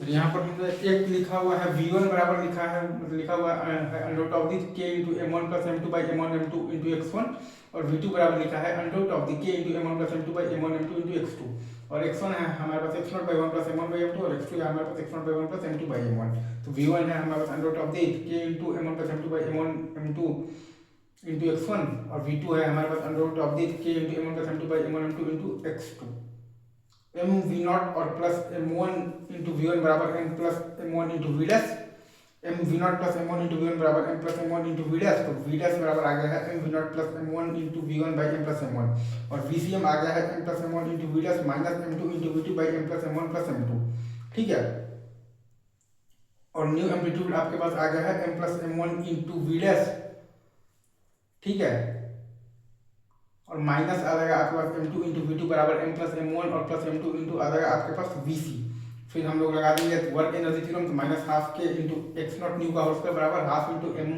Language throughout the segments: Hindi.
यहाँ पर हमने एक लिखा हुआ है v1 बराबर लिखा है, मतलब लिखा हुआ है under root of the k into m1 plus m2 by m1 m2 into x1, और v2 बराबर लिखा है under root of the k into m1 plus m2 by m1 m2 into x2, और x1 है हमारे पास x0 by 1 plus m1 by m2, और x2 है हमारे पास x0 by 1 plus m2 by m1। तो v1 है हमारे पास under root of the k into m1 plus m2 by m1 m2 into x1, और v2 है हमारे पास under root of the k into m1 plus m2 by m1 m2 into x2। m v0 और प्लस m1 इंटू v1 बराबर m plus m1 into v dash, m v0 plus m1 into v1 बराबर m plus m1 into v dash, तो v डैश बराबर आ गया है m v0 plus m1 into v1 by m plus m1, और vcm आ गया है m plus m1 into v dash minus m2 into v2 by m plus m1 plus m2, ठीक है। और न्यू एम्पलीट्यूड आपके पास आ गया है m plus m1 into v dash, ठीक है, और माइनस आ जाएगा आपके पास m2 इंटू वी टू बराबर m प्लस m1 और प्लस m2 इंटू आ जाएगा आपके पास vc। फिर हम लोग लगा देंगे वर्क एनर्जी थ्योरम, तो माइनस हाफ के इंटू एक्स नॉट न्यू का होल स्क्वायर बराबर हाफ इंटू m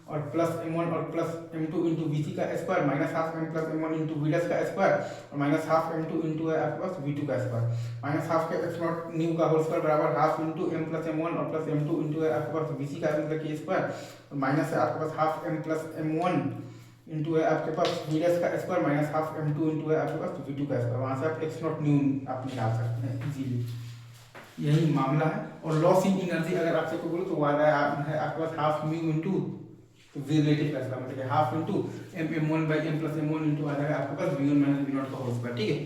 और प्लस m1 और प्लस m2 इंटू vc का square minus half m plus m1 into v dash का स्क्वायर, और माइनस हाफ m2 इंटू है आपके पास v2 का स्क्वायर, माइनस हाफ के एक्स नॉट न्यू का होल स्क्वायर बराबर half into m plus m1 और प्लस m2 इंटू है आपके पास vc का मतलब के स्क्वायर, और माइनस है आपके पास half m plus m1 into है आपके पास वी डैश का square minus half m2 into है आपके पास v2 का स्क्वायर, वहाँ से आप एक्स नॉट न्यू आप निकाल सकते हैं इजीली, यही मामला है। और लॉस इन एनर्जी अगर आपसे को बोलो तो वो आ रहा है आपके पास हाफ म्यू इंटू रिलेटिव का स्क्वायर, मतलब half into m m1 by m plus m1 into आ जाएगा आपके पास v1 माइनस v0 का होल स्क्वायर, ठीक है।